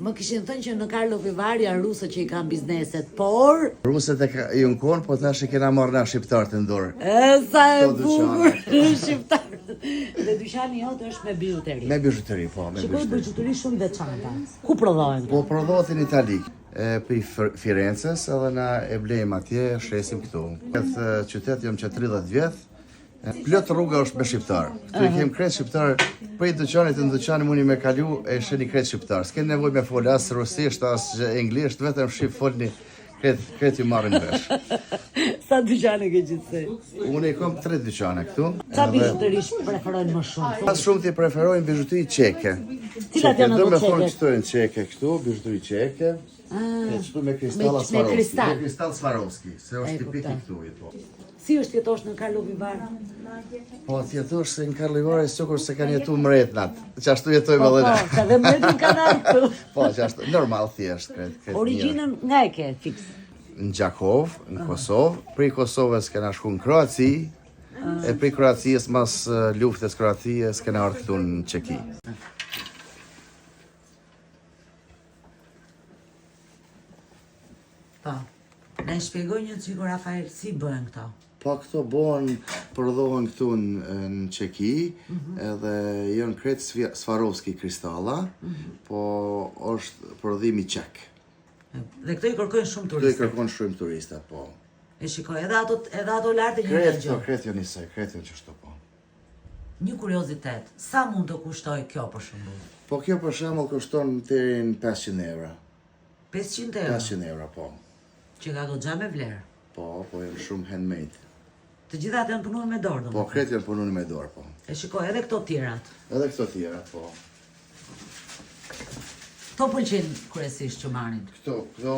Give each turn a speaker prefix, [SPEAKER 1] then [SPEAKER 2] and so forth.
[SPEAKER 1] Më kishin thënë që në Karlovy Var janë rusët që i kanë bizneset, por...
[SPEAKER 2] Rusët i unë po tash i kena marrë na shqiptarët në dorë.
[SPEAKER 1] Sa e bukur, shqiptarët. Dhe dyqani jote është me bijuteri.
[SPEAKER 2] Me bijuteri, po, me
[SPEAKER 1] Shikoj
[SPEAKER 2] bijuteri.
[SPEAKER 1] bijuteri shumë veçanta. Ku prodhohen?
[SPEAKER 2] Po prodhohet në Itali. Për Firences edhe na e blejmë atje, shesim këtu. Këtë qytet jam që 30 vjet. Plot rruga është me shqiptar. Këtu i kem krejt shqiptar. Prej dyqanit në dyqanin mundi me kalu e sheni krejt shqiptar. S'ken nevojë me fol as rusisht as anglisht, vetëm shqip folni krejt ju marrin vesh.
[SPEAKER 1] Sa dyqane ke gjithsej?
[SPEAKER 2] Unë i kam 3 dyqane këtu.
[SPEAKER 1] Sa bijuteri preferojnë më shumë?
[SPEAKER 2] Pas shumë ti preferojnë bijuteri çeke.
[SPEAKER 1] Cilat janë ato
[SPEAKER 2] çeke?
[SPEAKER 1] çeke?
[SPEAKER 2] Këto janë çeke këtu, bijuteri çeke. Këtu me kristalla Swarovski. Me kristall Swarovski, se është tipik i këtu po.
[SPEAKER 1] Si është jetosh në Karlovy Var?
[SPEAKER 2] Po jetosh se në Karlovy Var sikur se kanë jetuar mbretnat. Çashtu jetojmë edhe ne.
[SPEAKER 1] Po, ka dhe mbretin kanë këtu.
[SPEAKER 2] Po, çashtu normal thjesht krejt.
[SPEAKER 1] Origjinën nga e ke fiks?
[SPEAKER 2] Në Gjakov, në Kosovë, prej Kosovës kena shku në Kroaci, e prej Kroacijës mas luftës Kroacijës kena ardhur këtu në Çeki.
[SPEAKER 1] Po. Ne shpjegoj një çiko Rafael si bëhen këto.
[SPEAKER 2] Po këto prodhohen këtu në Çeki, edhe janë krejt Swarovski kristalla, po është prodhimi çek.
[SPEAKER 1] Dhe këto i kërkojnë shumë
[SPEAKER 2] Këto i
[SPEAKER 1] turistë.
[SPEAKER 2] kërkojnë shumë turista, po.
[SPEAKER 1] E shikoj, edhe ato lartë një
[SPEAKER 2] Krejt,
[SPEAKER 1] gjë.
[SPEAKER 2] po, krejt janë njësoj, krejt janë qështu, po.
[SPEAKER 1] Një kuriozitet, sa mund të kushtoj kjo për shembull?
[SPEAKER 2] Po kjo për shembull kushton deri në 500 euro.
[SPEAKER 1] 500 euro,
[SPEAKER 2] 500 euro, po.
[SPEAKER 1] që ka goxha me vlerë.
[SPEAKER 2] Po janë shumë handmade.
[SPEAKER 1] Të gjithat janë punuar me dorë,
[SPEAKER 2] Po,
[SPEAKER 1] domethënë.
[SPEAKER 2] krejt janë punuar me dorë, po.
[SPEAKER 1] E shikoj, edhe këto tjerat.
[SPEAKER 2] Edhe këto tjera, po.
[SPEAKER 1] Këto pëlqejnë kryesisht që marrin.
[SPEAKER 2] Këto